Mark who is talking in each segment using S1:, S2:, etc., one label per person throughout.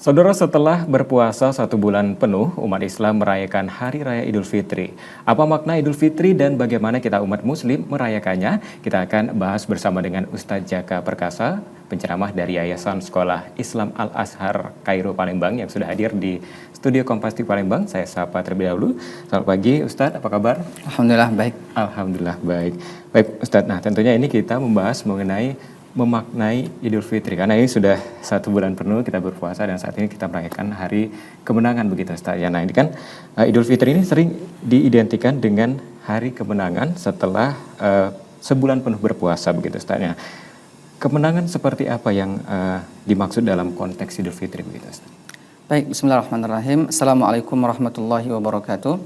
S1: Saudara, setelah berpuasa 1 bulan penuh, umat Islam merayakan Hari Raya Idul Fitri. Apa makna Idul Fitri dan bagaimana kita umat Muslim merayakannya? Kita akan bahas bersama dengan Ustadz Jaka Perkasa, penceramah dari Yayasan Sekolah Islam Al-Azhar Kairo Palembang yang sudah hadir di studio Kompas TV Palembang. Saya sapa terlebih dahulu. Selamat pagi Ustadz, apa kabar?
S2: Alhamdulillah baik.
S1: Alhamdulillah baik. Baik Ustadz, nah tentunya ini kita membahas mengenai memaknai Idul Fitri karena ini sudah 1 bulan penuh kita berpuasa dan saat ini kita merayakan hari kemenangan begitu Ustaz ya. Nah ini kan Idul Fitri ini sering diidentikan dengan hari kemenangan setelah sebulan penuh berpuasa begitu Ustaz ya. Kemenangan seperti apa yang dimaksud dalam konteks Idul Fitri begitu Ustaz?
S2: Baik, bismillahirrahmanirrahim. Assalamualaikum warahmatullahi wabarakatuh.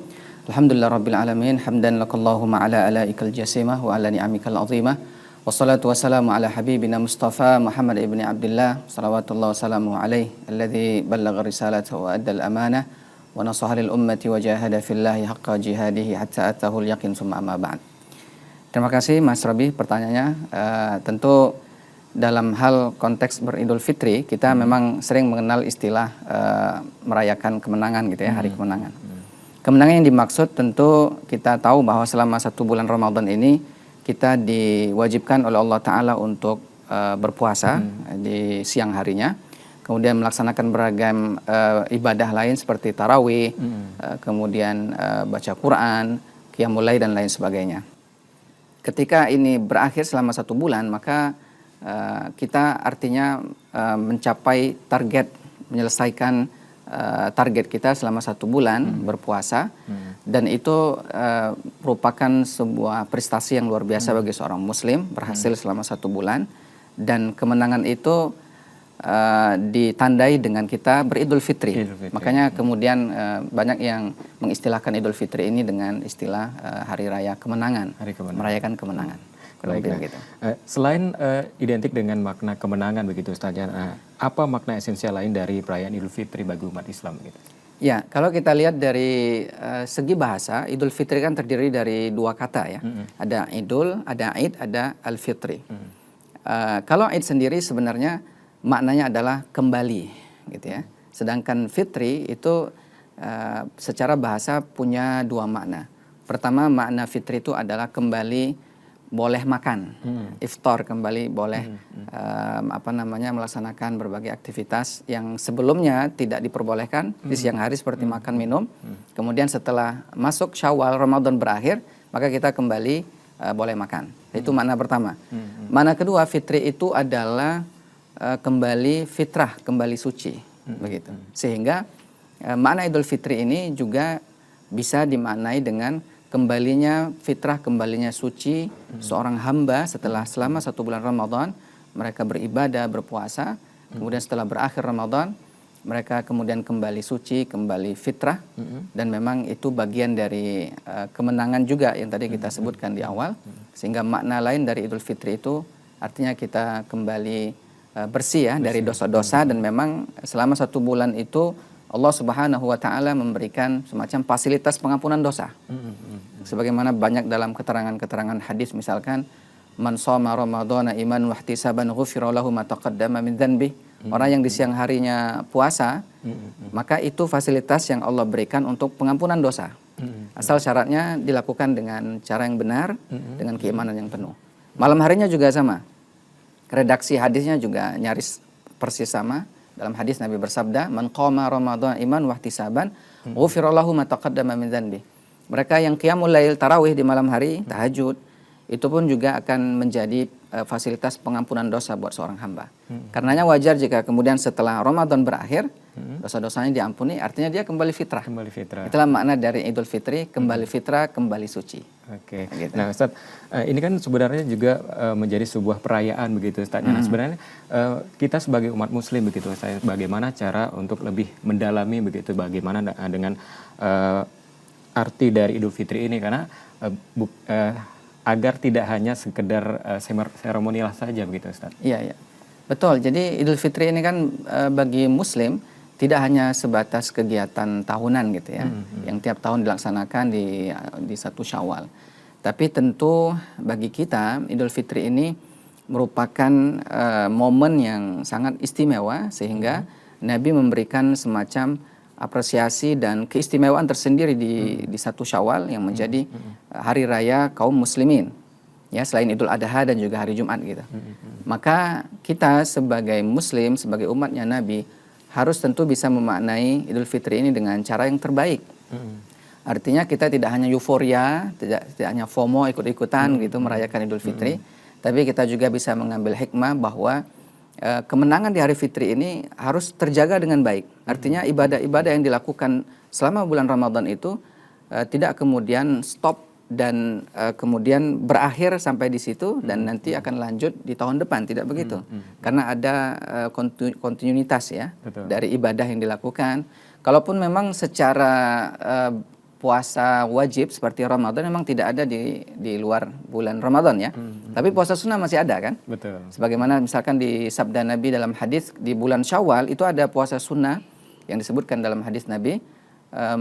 S2: Alhamdulillah rabbil alamin, hamdan lakallahumma ala alaikal jasimah wa ala ni'amikal azimah. Wassalatu wassalamu ala habibina Mustafa Muhammad ibni Abdullah salawatullah wassalamu alaih alladhi ballagha risalata wa addal amanah wa nasaha lil ummati wa jahada fillahi haqqa jihadihi hatta atahul yaqin summa amma ba'd. Terima kasih Mas Robi pertanyaannya. Tentu dalam hal konteks beridul fitri kita memang sering mengenal istilah merayakan kemenangan gitu ya, hari kemenangan. Kemenangan yang dimaksud tentu kita tahu bahwa selama 1 bulan Ramadan ini kita diwajibkan oleh Allah Ta'ala untuk berpuasa di siang harinya, kemudian melaksanakan beragam ibadah lain seperti tarawih, kemudian baca Quran, qiyamul lail dan lain sebagainya. Ketika ini berakhir selama 1 bulan, maka kita artinya mencapai target, menyelesaikan target kita selama 1 bulan berpuasa, dan itu merupakan sebuah prestasi yang luar biasa bagi seorang muslim, berhasil selama 1 bulan, dan kemenangan itu ditandai dengan kita beridul fitri. Makanya kemudian banyak yang mengistilahkan Idul Fitri ini dengan istilah hari raya kemenangan, merayakan kemenangan.
S1: Baik, selain identik dengan makna kemenangan begitu Ustaz, apa makna esensial lain dari perayaan Idul Fitri bagi umat Islam gitu?
S2: Ya, kalau kita lihat dari segi bahasa, Idul Fitri kan terdiri dari 2 kata ya. Ada Idul, ada Id, ada Al-Fitri. Kalau Id sendiri sebenarnya maknanya adalah kembali gitu ya. Sedangkan Fitri itu secara bahasa punya 2 makna. Pertama, makna Fitri itu adalah kembali boleh makan, iftar, kembali boleh melaksanakan berbagai aktivitas yang sebelumnya tidak diperbolehkan di siang hari seperti makan minum. Kemudian setelah masuk Syawal, Ramadan berakhir, maka kita kembali boleh makan. Itu makna pertama. Makna kedua, fitri itu adalah kembali fitrah, kembali suci, begitu. Sehingga makna Idul Fitri ini juga bisa dimaknai dengan kembalinya fitrah, kembalinya suci seorang hamba setelah selama 1 bulan Ramadan mereka beribadah, berpuasa, kemudian setelah berakhir Ramadan mereka kemudian kembali suci, kembali fitrah, dan memang itu bagian dari kemenangan juga yang tadi kita sebutkan di awal. Sehingga makna lain dari Idul Fitri itu artinya kita kembali bersih ya dari dosa-dosa, dan memang selama 1 bulan itu Allah Subhanahu wa Ta'ala memberikan semacam fasilitas pengampunan dosa. Sebagaimana banyak dalam keterangan-keterangan hadis, misalkan man shoma ramadhana imanan wa ihtisaban ghufira lahu ma taqaddama min dzanbi. Orang yang di siang harinya puasa, maka itu fasilitas yang Allah berikan untuk pengampunan dosa. Asal syaratnya dilakukan dengan cara yang benar, dengan keimanan yang penuh. Malam harinya juga sama. Redaksi hadisnya juga nyaris persis sama. Dalam hadis Nabi bersabda, man qama ramadhan iman wa ihtisaban ghufira lahu ma taqaddama min dzanbi. Mereka yang qiyamul lail, tarawih di malam hari, tahajud, itu pun juga akan menjadi fasilitas pengampunan dosa buat seorang hamba. Karenanya wajar jika kemudian setelah Ramadan berakhir, dosa-dosanya diampuni, artinya dia kembali fitrah. Itulah makna dari Idul Fitri, kembali fitrah, kembali suci.
S1: Oke. Gitu. Nah Ustaz, ini kan sebenarnya juga menjadi sebuah perayaan begitu Ustaz. Nah sebenarnya kita sebagai umat muslim begitu Ustaz, bagaimana cara untuk lebih mendalami begitu, bagaimana dengan arti dari Idul Fitri ini, karena agar tidak hanya sekedar seremonial saja begitu Ustaz.
S2: Iya, betul. Jadi Idul Fitri ini kan bagi muslim tidak hanya sebatas kegiatan tahunan gitu ya, yang tiap tahun dilaksanakan di 1 Syawal. Tapi tentu bagi kita Idul Fitri ini merupakan momen yang sangat istimewa, sehingga Nabi memberikan semacam apresiasi dan keistimewaan tersendiri di satu Syawal yang menjadi hari raya kaum muslimin. Ya, selain Idul Adha dan juga hari Jumat gitu. Maka kita sebagai muslim, sebagai umatnya Nabi harus tentu bisa memaknai Idul Fitri ini dengan cara yang terbaik. Artinya kita tidak hanya euforia, tidak hanya FOMO ikut-ikutan gitu merayakan Idul Fitri, tapi kita juga bisa mengambil hikmah bahwa kemenangan di hari Fitri ini harus terjaga dengan baik. Artinya ibadah-ibadah yang dilakukan selama bulan Ramadan itu tidak kemudian stop dan kemudian berakhir sampai di situ dan nanti akan lanjut di tahun depan, tidak begitu. Karena ada kontinuitas ya. Betul. Dari ibadah yang dilakukan. Kalaupun memang secara puasa wajib seperti Ramadan memang tidak ada di luar bulan Ramadan ya. Tapi puasa sunnah masih ada kan? Betul. Sebagaimana misalkan di sabda Nabi dalam hadis di bulan Syawal itu ada puasa sunnah yang disebutkan dalam hadis Nabi,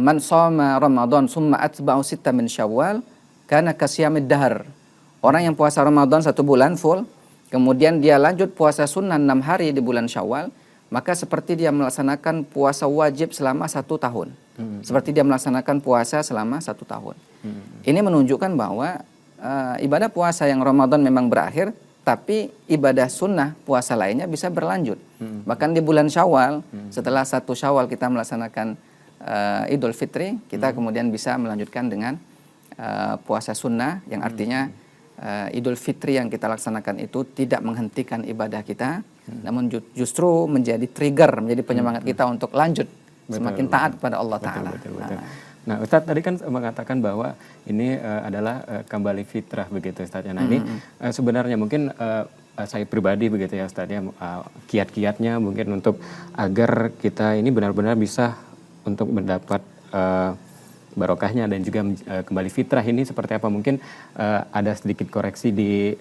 S2: man shoma Ramadan summa atba'u sitta min Syawal kana kasyamid dahar. Orang yang puasa Ramadan 1 bulan full, kemudian dia lanjut puasa sunnah 6 hari di bulan Syawal, maka seperti dia melaksanakan puasa wajib selama 1 tahun. Seperti dia melaksanakan puasa selama 1 tahun. Ini menunjukkan bahwa ibadah puasa yang Ramadan memang berakhir, tapi ibadah sunnah puasa lainnya bisa berlanjut. Bahkan di bulan Syawal, setelah 1 Syawal kita melaksanakan Idul Fitri, kita kemudian bisa melanjutkan dengan puasa sunnah yang artinya Idul Fitri yang kita laksanakan itu tidak menghentikan ibadah kita, namun justru menjadi trigger, menjadi penyemangat kita untuk lanjut semakin taat kepada Allah Ta'ala.
S1: Nah Ustadz tadi kan mengatakan bahwa ini adalah kembali fitrah begitu Ustadz. Nah ini sebenarnya mungkin saya pribadi begitu ya Ustadz ya, kiat-kiatnya mungkin untuk agar kita ini benar-benar bisa untuk mendapat barokahnya dan juga kembali fitrah ini seperti apa? Mungkin ada sedikit koreksi di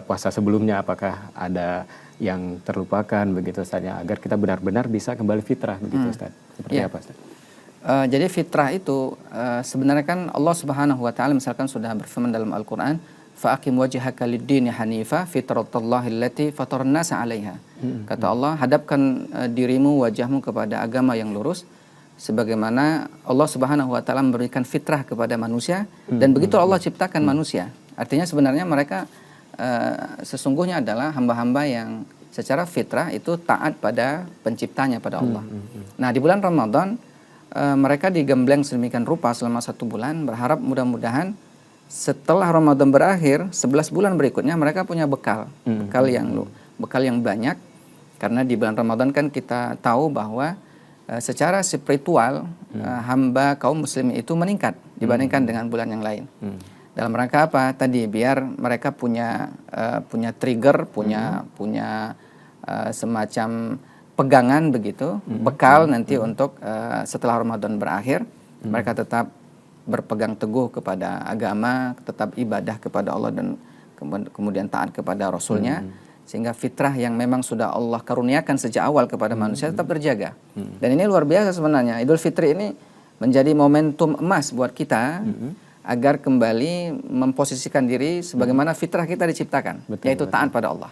S1: puasa sebelumnya, apakah ada yang terlupakan begitu Ustaz ya, agar kita benar-benar bisa kembali fitrah begitu Ustaz. Seperti apa Ustaz?
S2: Jadi fitrah itu sebenarnya kan Allah Subhanahu wa taala misalkan sudah berfirman dalam Al-Qur'an, fa'aqim wajhaka lid-dini hanifa fitratallahi allati fataran nasa 'alaiha. Kata Allah, hadapkan dirimu, wajahmu kepada agama yang lurus sebagaimana Allah Subhanahu wa taala memberikan fitrah kepada manusia dan begitu Allah ciptakan manusia. Artinya sebenarnya mereka sesungguhnya adalah hamba-hamba yang secara fitrah itu taat pada penciptanya, pada Allah. Nah, di bulan Ramadan mereka digembleng sedemikian rupa selama 1 bulan, berharap mudah-mudahan setelah Ramadan berakhir 11 bulan berikutnya mereka punya bekal yang banyak, karena di bulan Ramadan kan kita tahu bahwa secara spiritual hamba kaum muslimin itu meningkat dibandingkan dengan bulan yang lain. Dalam rangka apa? Tadi biar mereka punya trigger, punya semacam pegangan begitu, bekal nanti untuk setelah Ramadan berakhir mereka tetap berpegang teguh kepada agama, tetap ibadah kepada Allah dan kemudian taat kepada Rasulnya. Sehingga fitrah yang memang sudah Allah karuniakan sejak awal kepada manusia tetap terjaga. Dan ini luar biasa sebenarnya. Idul Fitri ini menjadi momentum emas buat kita agar kembali memposisikan diri sebagaimana fitrah kita diciptakan, yaitu taat pada Allah.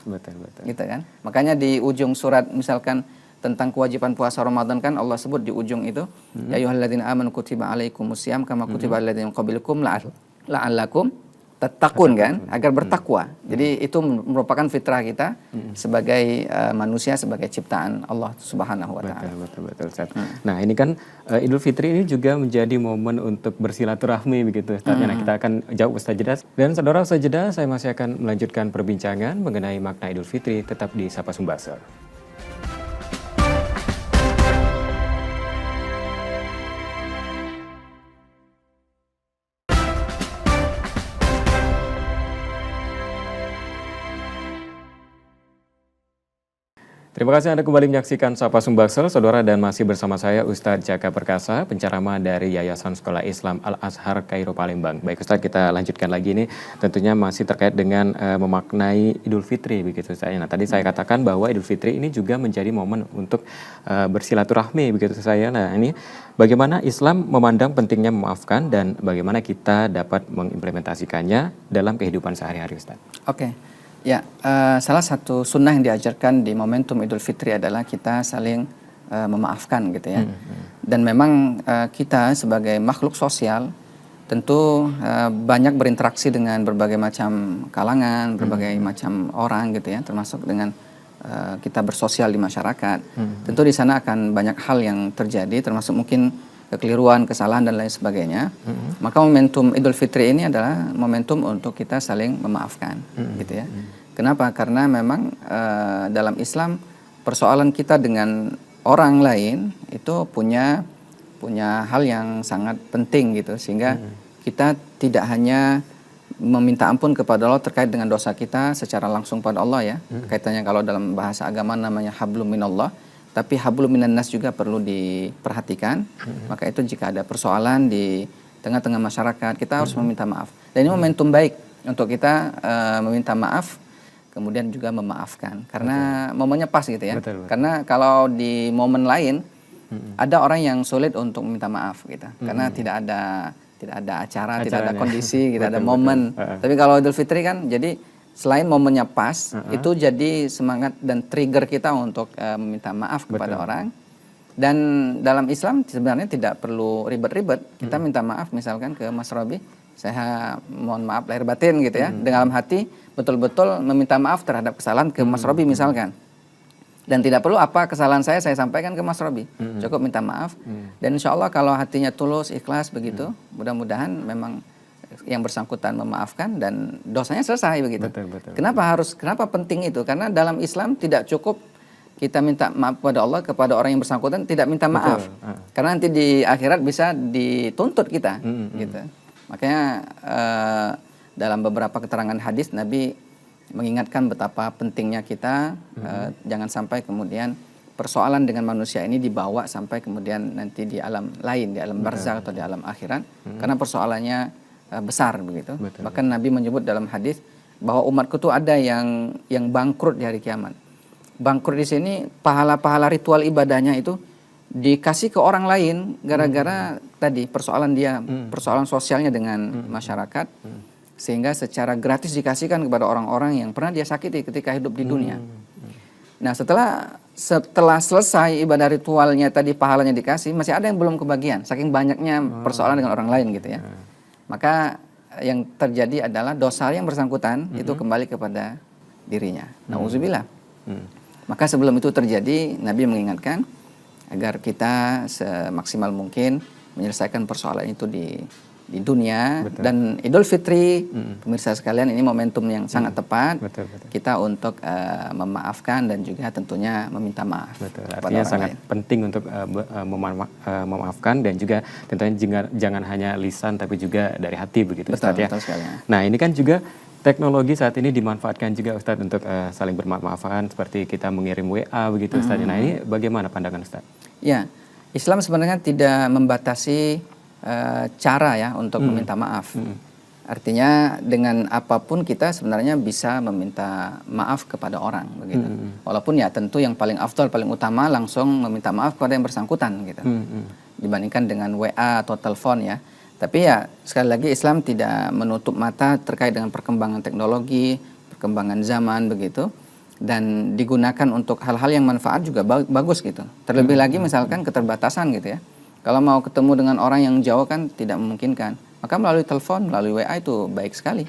S2: Gitu kan? Makanya di ujung surat misalkan tentang kewajiban puasa Ramadan kan Allah sebut di ujung itu, ya ayyuhalladzina amanu kutiba alaikumusiyam kama kutiba alal ladzina min qablikum la'allakum tattaqun kan, agar bertakwa. Jadi itu merupakan fitrah kita sebagai manusia, sebagai ciptaan Allah Subhanahu wa taala.
S1: Betul. Nah, ini kan Idul Fitri ini juga menjadi momen untuk bersilaturahmi begitu Ustaz. Nah, kita akan jawab Ustaz jeda. Dan saudara Ustaz jeda, saya masih akan melanjutkan perbincangan mengenai makna Idul Fitri tetap di Sapa Sumbaksel. Terima kasih Anda kembali menyaksikan Sapa Sumbaksel, saudara, dan masih bersama saya Ustadz Jaka Perkasa, penceramah dari Yayasan Sekolah Islam Al-Azhar Kairo Palembang. Baik Ustadz, kita lanjutkan lagi ini tentunya masih terkait dengan memaknai Idul Fitri begitu saya. Nah, tadi saya katakan bahwa Idul Fitri ini juga menjadi momen untuk bersilaturahmi begitu saya. Nah, ini bagaimana Islam memandang pentingnya memaafkan dan bagaimana kita dapat mengimplementasikannya dalam kehidupan sehari-hari Ustadz.
S2: Oke. Ya, salah satu sunnah yang diajarkan di momentum Idul Fitri adalah kita saling memaafkan gitu ya. Dan memang kita sebagai makhluk sosial tentu banyak berinteraksi dengan berbagai macam kalangan, berbagai macam orang gitu ya, termasuk dengan kita bersosial di masyarakat. Tentu di sana akan banyak hal yang terjadi, termasuk mungkin kekeliruan, kesalahan dan lain sebagainya. Maka momentum Idul Fitri ini adalah momentum untuk kita saling memaafkan, gitu ya. Kenapa? Karena memang dalam Islam persoalan kita dengan orang lain itu punya hal yang sangat penting gitu, sehingga kita tidak hanya meminta ampun kepada Allah terkait dengan dosa kita secara langsung pada Allah ya. Kaitannya kalau dalam bahasa agama namanya hablum minallah, tapi hablum minan nas juga perlu diperhatikan. Maka itu jika ada persoalan di tengah-tengah masyarakat, kita harus meminta maaf. Dan ini momentum baik untuk kita meminta maaf, kemudian juga memaafkan. Karena momennya pas gitu ya.
S1: Betul.
S2: Karena kalau di momen lain ada orang yang sulit untuk meminta maaf gitu. Karena tidak ada acara, tidak ada kondisi, tidak ada momen. Tapi kalau Idul Fitri kan jadi selain momennya pas, itu jadi semangat dan trigger kita untuk meminta maaf kepada orang. Dan dalam Islam sebenarnya tidak perlu ribet-ribet. Kita minta maaf misalkan ke Mas Robi, saya mohon maaf lahir batin gitu ya. Dengan dalam hati betul-betul meminta maaf terhadap kesalahan ke Mas Robi misalkan. Dan tidak perlu apa kesalahan saya sampaikan ke Mas Robi. Cukup minta maaf. Dan insya Allah kalau hatinya tulus, ikhlas begitu, mudah-mudahan memang yang bersangkutan memaafkan dan dosanya selesai begitu.
S1: Betul.
S2: Kenapa penting itu? Karena dalam Islam tidak cukup kita minta maaf kepada Allah, kepada orang yang bersangkutan tidak minta maaf. Karena nanti di akhirat bisa dituntut kita. Gitu. Makanya dalam beberapa keterangan hadis Nabi mengingatkan betapa pentingnya kita jangan sampai kemudian persoalan dengan manusia ini dibawa sampai kemudian nanti di alam lain, di alam barzakh atau di alam akhirat, karena persoalannya besar begitu. Bahkan Nabi menyebut dalam hadis bahwa umatku tuh ada yang bangkrut di hari kiamat. Bangkrut di sini pahala-pahala ritual ibadahnya itu dikasih ke orang lain gara-gara tadi persoalan persoalan sosialnya dengan masyarakat. Sehingga secara gratis dikasihkan kepada orang-orang yang pernah dia sakiti ketika hidup di dunia. Nah setelah selesai ibadah ritualnya tadi pahalanya dikasih, masih ada yang belum kebagian saking banyaknya persoalan dengan orang lain gitu ya. Maka yang terjadi adalah dosa yang bersangkutan itu kembali kepada dirinya. Nauzubillah. Maka sebelum itu terjadi, Nabi mengingatkan agar kita semaksimal mungkin menyelesaikan persoalan itu di dunia. Dan Idul Fitri, pemirsa sekalian, ini momentum yang sangat tepat kita untuk memaafkan dan juga tentunya meminta maaf.
S1: Artinya sangat penting untuk memaafkan dan juga tentunya jangan hanya lisan tapi juga dari hati begitu Ustaz ya. Nah ini kan juga teknologi saat ini dimanfaatkan juga Ustaz untuk saling bermaaf-maafan seperti kita mengirim WA begitu Ustaz. Nah ini bagaimana pandangan Ustaz?
S2: Ya, Islam sebenarnya tidak membatasi cara ya untuk meminta maaf. Artinya dengan apapun kita sebenarnya bisa meminta maaf kepada orang begitu. Walaupun ya tentu yang paling afdal, paling utama langsung meminta maaf kepada yang bersangkutan gitu. Dibandingkan dengan WA atau telepon ya. Tapi ya sekali lagi Islam tidak menutup mata terkait dengan perkembangan teknologi, perkembangan zaman begitu. Dan digunakan untuk hal-hal yang manfaat juga bagus gitu. Terlebih lagi misalkan keterbatasan gitu ya. Kalau mau ketemu dengan orang yang jauh kan tidak memungkinkan. Maka melalui telepon, melalui WA itu baik sekali.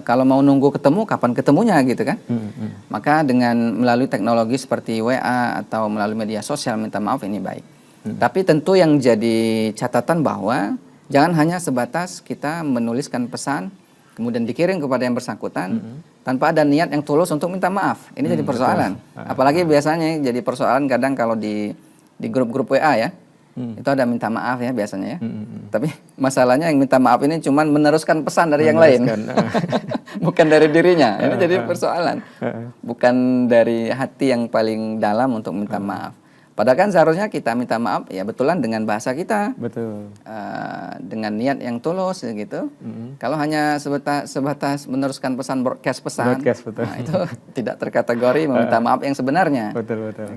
S2: Kalau mau nunggu ketemu, kapan ketemunya gitu kan. Maka dengan melalui teknologi seperti WA atau melalui media sosial minta maaf ini baik. Tapi tentu yang jadi catatan bahwa jangan hanya sebatas kita menuliskan pesan, kemudian dikirim kepada yang bersangkutan, tanpa ada niat yang tulus untuk minta maaf. Ini jadi persoalan. Apalagi biasanya jadi persoalan kadang kalau di grup-grup WA ya. Itu ada minta maaf ya biasanya ya. Tapi masalahnya yang minta maaf ini cuma meneruskan pesan dari yang lain. Bukan dari dirinya. Ini jadi persoalan. Bukan dari hati yang paling dalam untuk minta maaf. Padahal kan seharusnya kita minta maaf ya betulan dengan bahasa kita. Dengan niat yang tulus gitu. Kalau hanya sebatas meneruskan pesan broadcast pesan. Nah, itu tidak terkategori meminta maaf yang sebenarnya.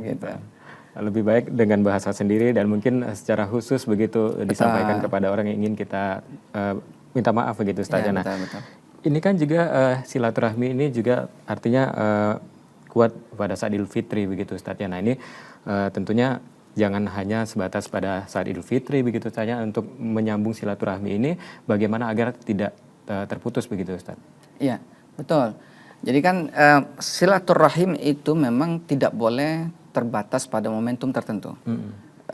S2: Gitu.
S1: Lebih baik dengan bahasa sendiri dan mungkin secara khusus begitu disampaikan kepada orang yang ingin kita minta maaf begitu Ustaz. Nah, ini kan juga silaturahmi ini juga artinya kuat pada saat Idul Fitri begitu Ustaz ya. Nah ini tentunya jangan hanya sebatas pada saat Idul Fitri begitu saja, untuk menyambung silaturahmi ini bagaimana agar tidak terputus begitu Ustaz.
S2: Iya, betul. Jadi kan silaturahim itu memang tidak boleh terbatas pada momentum tertentu.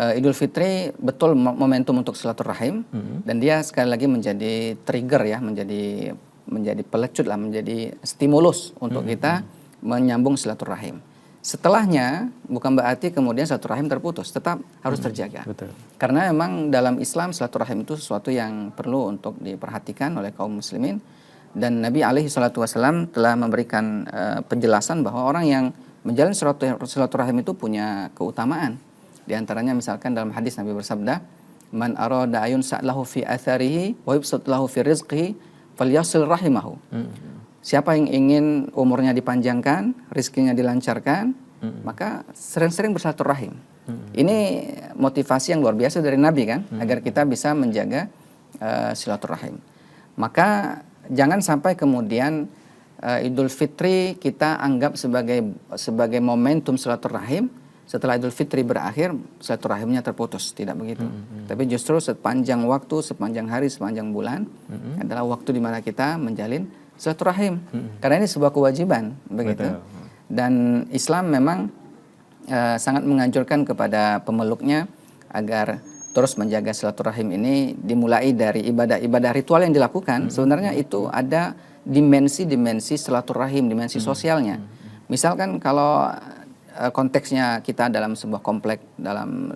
S2: Idul Fitri betul momentum untuk silaturahim, dan dia sekali lagi menjadi trigger ya, menjadi pelecut lah, menjadi stimulus untuk kita menyambung silaturahim. Setelahnya bukan berarti kemudian silaturahim terputus, tetap harus terjaga.
S1: Betul.
S2: Karena memang dalam Islam silaturahim itu sesuatu yang perlu untuk diperhatikan oleh kaum muslimin, dan Nabi alaihi salatu wasallam telah memberikan penjelasan bahwa orang yang menjalin silaturahim itu punya keutamaan. Di antaranya misalkan dalam hadis Nabi bersabda, "Man arada ayun sa'lahu fi atharihi wa yubsut lahu fi rizqihi falyasil rahimahu." Siapa yang ingin umurnya dipanjangkan, rizkinya dilancarkan, maka sering-sering bersilaturahim. Ini motivasi yang luar biasa dari Nabi kan, agar kita bisa menjaga silaturahim. Maka jangan sampai kemudian Idul Fitri kita anggap sebagai momentum silaturahim. Setelah Idul Fitri berakhir, silaturahimnya terputus. Tidak begitu. Tapi justru sepanjang waktu, sepanjang hari, sepanjang bulan adalah waktu di mana kita menjalin silaturahim. Karena ini sebuah kewajiban, begitu.
S1: Betul.
S2: Dan Islam memang sangat menganjurkan kepada pemeluknya agar terus menjaga silaturahim ini, dimulai dari ibadah-ibadah ritual yang dilakukan. Sebenarnya itu ada dimensi-dimensi silaturahim, dimensi sosialnya. Misalkan kalau konteksnya kita dalam sebuah komplek, dalam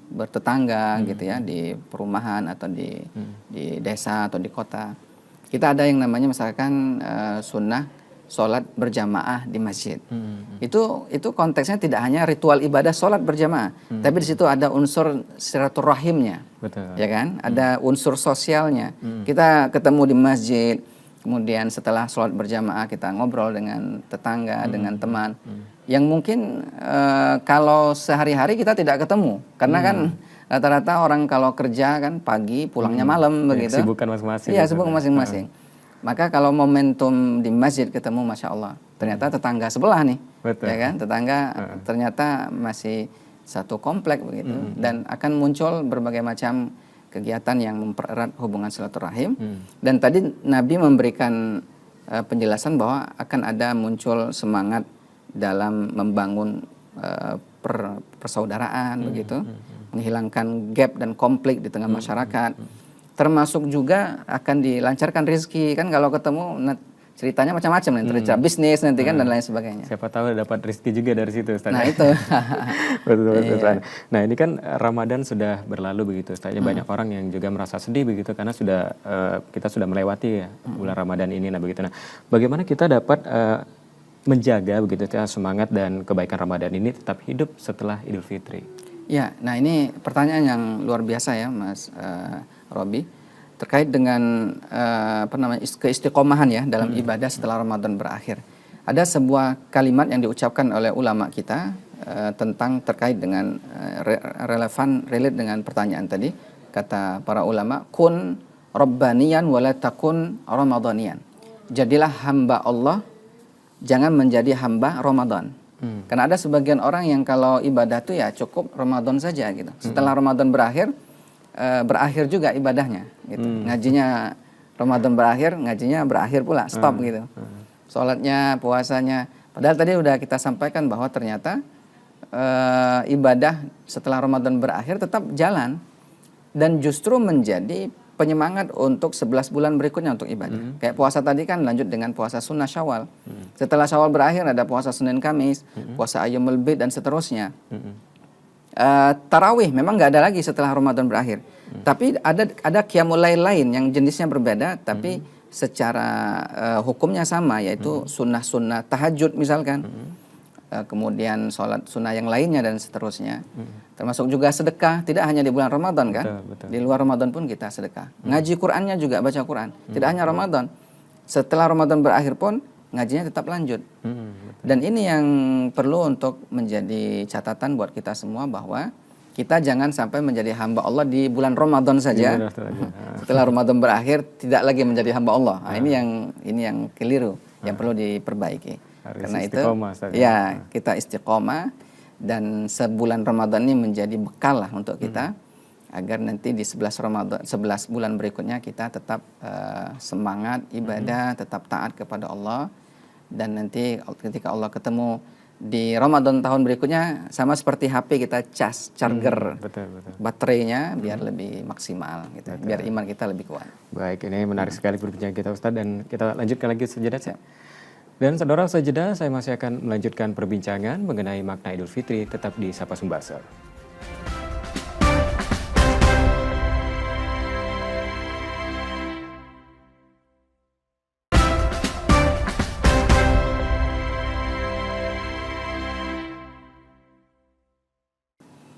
S2: bertetangga gitu ya, di perumahan atau di desa atau di kota, kita ada yang namanya misalkan sunnah sholat berjamaah di masjid. Itu konteksnya tidak hanya ritual ibadah sholat berjamaah, tapi di situ ada unsur silaturahimnya, ya kan? Ada unsur sosialnya. Kita ketemu di masjid, kemudian setelah sholat berjamaah kita ngobrol dengan tetangga, dengan teman, yang mungkin kalau sehari-hari kita tidak ketemu, karena kan rata-rata orang kalau kerja kan pagi, pulangnya malam begitu.
S1: Kesibukan masing-masing.
S2: Iya, sibuk masing-masing. Maka kalau momentum di masjid ketemu, Masya Allah, ternyata tetangga sebelah nih.
S1: Betul.
S2: Ya kan, tetangga ternyata masih satu komplek begitu. Dan akan muncul berbagai macam kegiatan yang mempererat hubungan silaturahim. Dan tadi Nabi memberikan penjelasan bahwa akan ada muncul semangat dalam membangun persaudaraan begitu, menghilangkan gap dan konflik di tengah masyarakat, termasuk juga akan dilancarkan rezeki kan, kalau ketemu ceritanya macam-macam nanti, cerita bisnis nanti kan, dan lain sebagainya.
S1: Siapa tahu dapat rezeki juga dari situ Ustaz.
S2: Nah itu.
S1: Betul. Nah ini kan Ramadan sudah berlalu begitu Ustaz. Banyak orang yang juga merasa sedih begitu karena kita sudah melewati ya bulan Ramadan ini. Nah begitu. Nah bagaimana kita dapat menjaga begitu ya semangat dan kebaikan Ramadan ini tetap hidup setelah Idul Fitri?
S2: Ya, nah ini pertanyaan yang luar biasa ya Mas Robi, terkait dengan keistiqomahan ya dalam ibadah setelah Ramadan berakhir. Ada sebuah kalimat yang diucapkan oleh ulama kita tentang terkait dengan relate dengan pertanyaan tadi. Kata para ulama, kun rabbaniyan wala takun ramadaniyan. Jadilah hamba Allah, jangan menjadi hamba Ramadan. Karena ada sebagian orang yang kalau ibadah tuh ya cukup Ramadan saja gitu. Setelah Ramadan berakhir juga ibadahnya gitu. Ngajinya Ramadan berakhir, ngajinya berakhir pula, stop gitu. Sholatnya, puasanya. Padahal tadi udah kita sampaikan bahwa ternyata ibadah setelah Ramadan berakhir tetap jalan, dan justru menjadi penyemangat untuk 11 bulan berikutnya untuk ibadah. Kayak puasa tadi kan lanjut dengan puasa sunnah Syawal. Setelah Syawal berakhir ada puasa Senin Kamis, puasa Ayyamul Bid dan seterusnya. Tarawih memang nggak ada lagi setelah Ramadan berakhir. Tapi ada qiyamul lail lain yang jenisnya berbeda, tapi secara hukumnya sama, yaitu sunnah-sunnah tahajud misalkan. Kemudian sholat sunnah yang lainnya dan seterusnya. Termasuk juga sedekah, tidak hanya di bulan Ramadan kan. Betul. Di luar Ramadan pun kita sedekah. Ngaji Qur'annya juga, baca Qur'an. Tidak hanya Ramadan. Setelah Ramadan berakhir pun ngajinya tetap lanjut. Dan ini yang perlu untuk menjadi catatan buat kita semua, bahwa kita jangan sampai menjadi hamba Allah di bulan Ramadan saja. Setelah Ramadan berakhir tidak lagi menjadi hamba Allah. Nah, ini yang keliru, yang perlu diperbaiki.
S1: Harus
S2: Karena itu
S1: istiqomah, Ustaz, ya.
S2: ya kita istiqomah dan sebulan Ramadan ini menjadi bekal lah untuk kita agar nanti di 11 Ramadan 11 bulan berikutnya kita tetap semangat ibadah, tetap taat kepada Allah, dan nanti ketika Allah ketemu di Ramadan tahun berikutnya sama seperti HP kita charger
S1: Betul, betul.
S2: baterainya biar lebih maksimal gitu. Biar iman kita lebih kuat.
S1: Baik, ini menarik sekali perbincangan kita Ustadz, dan kita lanjutkan lagi sejenak. Dan saudara, sejenak saya masih akan melanjutkan perbincangan mengenai makna Idul Fitri, tetap di Sapa Sumbaksel.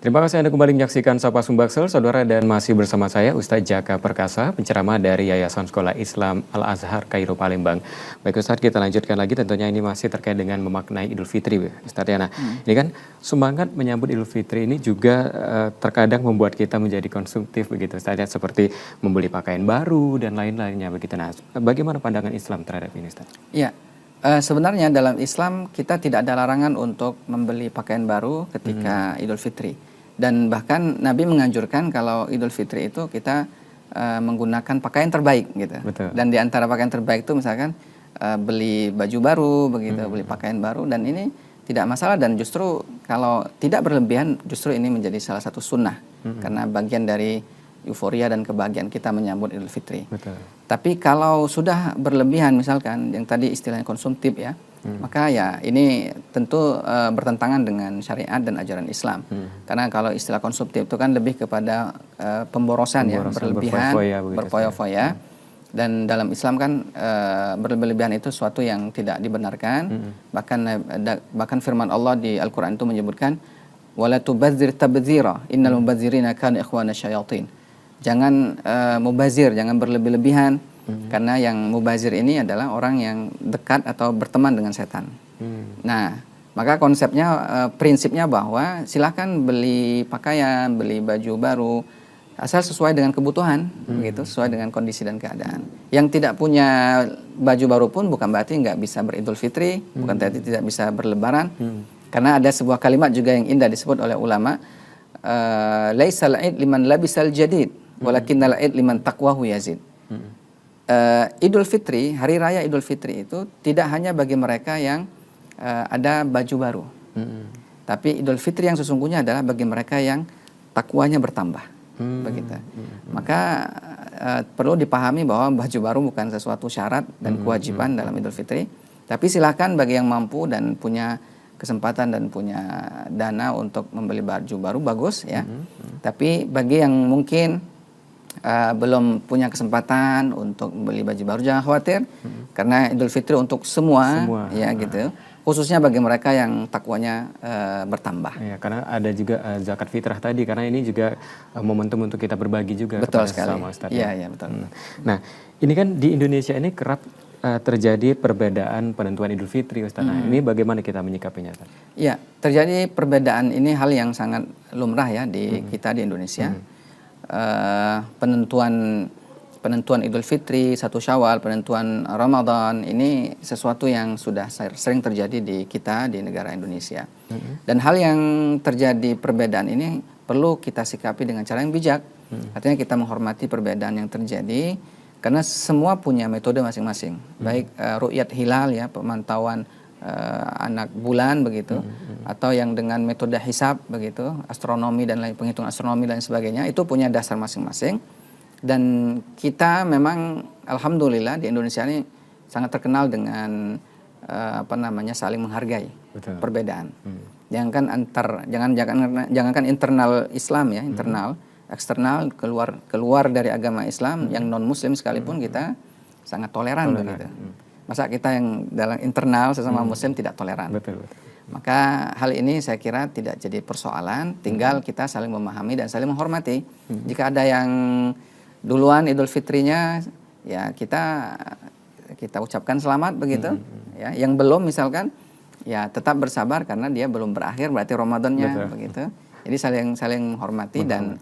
S1: Terima kasih Anda kembali menyaksikan Sapa Sumbaksel, saudara, dan masih bersama saya Ustadz Jaka Perkasa, penceramah dari Yayasan Sekolah Islam Al-Azhar Kairo Palembang. Baik Ustadz, kita lanjutkan lagi, tentunya ini masih terkait dengan memaknai Idul Fitri, Ustadz ya. Nah, ini kan semangat menyambut Idul Fitri ini juga terkadang membuat kita menjadi konsumtif begitu, Ustadz ya, seperti membeli pakaian baru dan lain-lainnya begitu. Nah, bagaimana pandangan Islam terhadap ini, Ustadz?
S2: Iya. Sebenarnya dalam Islam kita tidak ada larangan untuk membeli pakaian baru ketika Idul Fitri. Dan bahkan Nabi menganjurkan kalau Idul Fitri itu kita menggunakan pakaian terbaik gitu.
S1: Betul.
S2: Dan di antara pakaian terbaik itu misalkan beli baju baru begitu, beli pakaian baru, dan ini tidak masalah, dan justru kalau tidak berlebihan justru ini menjadi salah satu sunnah karena bagian dari euforia dan kebahagiaan kita menyambut Idul Fitri.
S1: Betul.
S2: Tapi kalau sudah berlebihan misalkan yang tadi istilahnya konsumtif ya, maka ya ini tentu bertentangan dengan syariat dan ajaran Islam. Karena kalau istilah konsumtif itu kan lebih kepada pemborosan ya, berlebihan, berfoya-foya. Dan dalam Islam kan berlebihan itu suatu yang tidak dibenarkan. Bahkan firman Allah di Al-Qur'an itu menyebutkan wala tubadzir tabdzira innal mubadzirina kanu ikhwana syayatin. Jangan mubazir, jangan berlebih-lebihan. Karena yang mubazir ini adalah orang yang dekat atau berteman dengan setan. Nah, maka konsepnya, prinsipnya bahwa silakan beli pakaian, beli baju baru, asal sesuai dengan kebutuhan, begitu, sesuai dengan kondisi dan keadaan. Yang tidak punya baju baru pun bukan berarti nggak bisa beridul fitri, bukan berarti tidak bisa berlebaran. Karena ada sebuah kalimat juga yang indah disebut oleh ulama, laisal id liman labisal jadid, walakinnal id liman taqwahu yazid. Idul Fitri, hari raya Idul Fitri itu tidak hanya bagi mereka yang ada baju baru, tapi Idul Fitri yang sesungguhnya adalah bagi mereka yang takwanya bertambah, begitu. Maka perlu dipahami bahwa baju baru bukan sesuatu syarat dan kewajiban dalam Idul Fitri, tapi silakan bagi yang mampu dan punya kesempatan dan punya dana untuk membeli baju baru, bagus ya. Tapi bagi yang mungkin belum punya kesempatan untuk beli baju baru, jangan khawatir, karena Idul Fitri untuk semua. Ya gitu, khususnya bagi mereka yang takwanya bertambah.
S1: Ya, karena ada juga zakat fitrah tadi, karena ini juga momentum untuk kita berbagi juga.
S2: Betul sekali.
S1: Sama Ustadz.
S2: Iya, betul.
S1: Nah, ini kan di Indonesia ini kerap terjadi perbedaan penentuan Idul Fitri, Ustadz. Nah, ini bagaimana kita menyikapinya, Ustadz?
S2: Iya, terjadi perbedaan ini hal yang sangat lumrah ya di kita di Indonesia. Penentuan Idul Fitri, 1 Syawal, penentuan Ramadan, ini sesuatu yang sudah sering terjadi di kita di negara Indonesia. Dan hal yang terjadi perbedaan ini perlu kita sikapi dengan cara yang bijak. Artinya kita menghormati perbedaan yang terjadi karena semua punya metode masing-masing. Baik ru'yat hilal ya, pemantauan anak bulan begitu, atau yang dengan metode hisab begitu, astronomi dan lain, penghitungan astronomi dan sebagainya, itu punya dasar masing-masing. Dan kita memang alhamdulillah di Indonesia ini sangat terkenal dengan saling menghargai. Betul. Perbedaan. Jangankan internal Islam ya, internal, eksternal, keluar dari agama Islam yang non Muslim sekalipun kita sangat toleran begitu. Masa kita yang dalam internal sesama Muslim tidak toleran? Betul. Maka hal ini saya kira tidak jadi persoalan, tinggal kita saling memahami dan saling menghormati. Jika ada yang duluan Idul Fitrinya, ya kita ucapkan selamat begitu. Ya, yang belum misalkan, ya tetap bersabar karena dia belum berakhir, berarti Ramadannya begitu. Jadi saling menghormati dan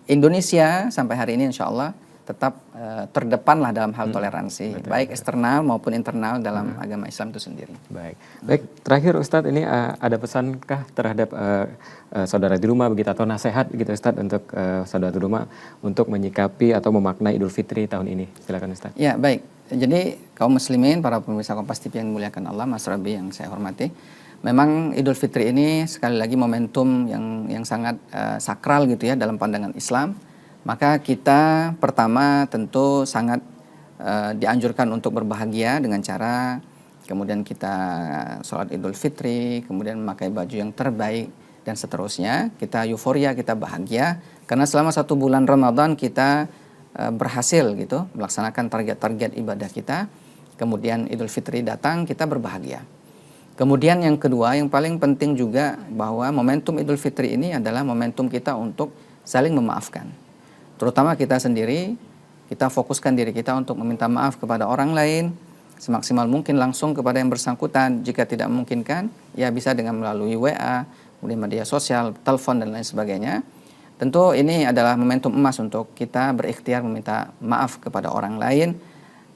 S2: Indonesia sampai hari ini insya Allah tetap terdepan lah dalam hal toleransi, baik eksternal maupun internal dalam agama Islam itu sendiri.
S1: Baik. Terakhir Ustadz, ini ada pesankah terhadap saudara di rumah begitu, atau nasihat begitu Ustadz untuk saudara di rumah untuk menyikapi atau memaknai Idul Fitri tahun ini? Silakan Ustadz.
S2: Ya, baik. Jadi kaum muslimin, para pemirsa Kompas TV yang dimuliakan Allah, Mas Rabi yang saya hormati, memang Idul Fitri ini sekali lagi momentum yang sangat sakral gitu ya dalam pandangan Islam. Maka kita pertama tentu sangat dianjurkan untuk berbahagia dengan cara kemudian kita sholat Idul Fitri, kemudian memakai baju yang terbaik dan seterusnya. Kita euforia, kita bahagia karena selama 1 bulan Ramadan kita berhasil gitu melaksanakan target-target ibadah kita. Kemudian Idul Fitri datang, kita berbahagia. Kemudian yang kedua, yang paling penting juga bahwa momentum Idul Fitri ini adalah momentum kita untuk saling memaafkan. Terutama kita sendiri, kita fokuskan diri kita untuk meminta maaf kepada orang lain, semaksimal mungkin langsung kepada yang bersangkutan. Jika tidak memungkinkan, ya bisa dengan melalui WA, kemudian media sosial, telepon dan lain sebagainya. Tentu ini adalah momentum emas untuk kita berikhtiar meminta maaf kepada orang lain.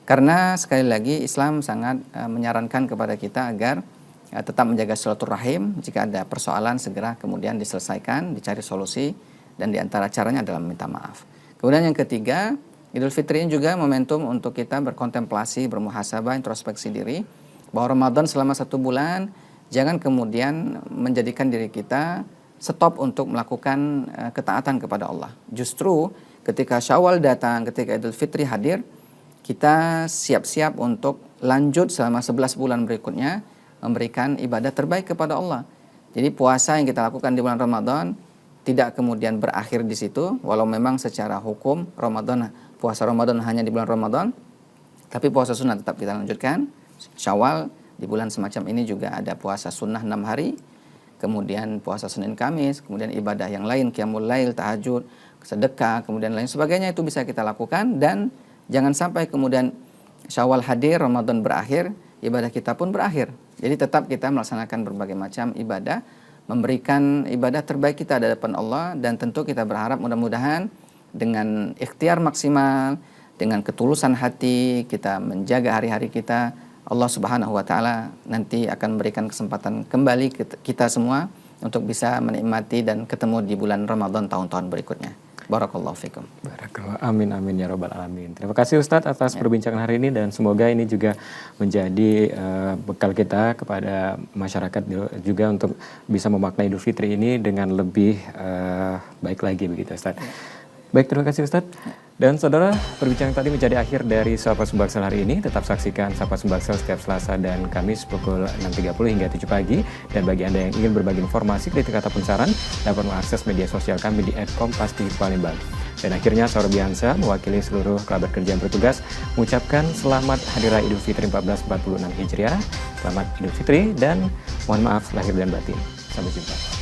S2: Karena sekali lagi Islam sangat menyarankan kepada kita agar tetap menjaga silaturahim. Jika ada persoalan segera kemudian diselesaikan, dicari solusi, dan diantara caranya adalah meminta maaf. Kemudian yang ketiga, Idul Fitri ini juga momentum untuk kita berkontemplasi, bermuhasabah, introspeksi diri, bahwa Ramadan selama 1 bulan jangan kemudian menjadikan diri kita stop untuk melakukan ketaatan kepada Allah. Justru ketika Syawal datang, ketika Idul Fitri hadir, kita siap-siap untuk lanjut selama 11 bulan berikutnya memberikan ibadah terbaik kepada Allah. Jadi puasa yang kita lakukan di bulan Ramadan tidak kemudian berakhir di situ, walau memang secara hukum puasa Ramadan hanya di bulan Ramadan, tapi puasa sunnah tetap kita lanjutkan. Syawal di bulan semacam ini juga ada puasa sunnah 6 hari, kemudian puasa Senin Kamis, kemudian ibadah yang lain, qiyamul lail, tahajud, sedekah, kemudian lain sebagainya itu bisa kita lakukan. Dan jangan sampai kemudian Syawal hadir, Ramadan berakhir, ibadah kita pun berakhir. Jadi tetap kita melaksanakan berbagai macam ibadah, memberikan ibadah terbaik kita di hadapan Allah, dan tentu kita berharap mudah-mudahan dengan ikhtiar maksimal, dengan ketulusan hati, kita menjaga hari-hari kita, Allah Subhanahu wa Ta'ala nanti akan memberikan kesempatan kembali kita semua untuk bisa menikmati dan ketemu di bulan Ramadan tahun-tahun berikutnya. Barakallahu fikum.
S1: Barakallahu, amin ya rabbal alamin. Terima kasih Ustadz atas perbincangan hari ini, dan semoga ini juga menjadi bekal kita kepada masyarakat juga untuk bisa memaknai Idul Fitri ini dengan lebih baik lagi begitu Ustadz. Baik, terima kasih Ustadz. Dan saudara, perbincangan tadi menjadi akhir dari Sapa Sumbaksel hari ini. Tetap saksikan Sapa Sumbaksel setiap Selasa dan Kamis pukul 6.30 hingga 7 pagi. Dan bagi Anda yang ingin berbagi informasi, kritik ataupun saran, dapat mengakses media sosial kami di @kompas.tv_palembang. Dan akhirnya Saur Biansa mewakili seluruh kerabat kerja yang bertugas mengucapkan selamat Hari Raya Idul Fitri 1446 Hijriah. Selamat Idul Fitri dan mohon maaf lahir dan batin. Sampai jumpa.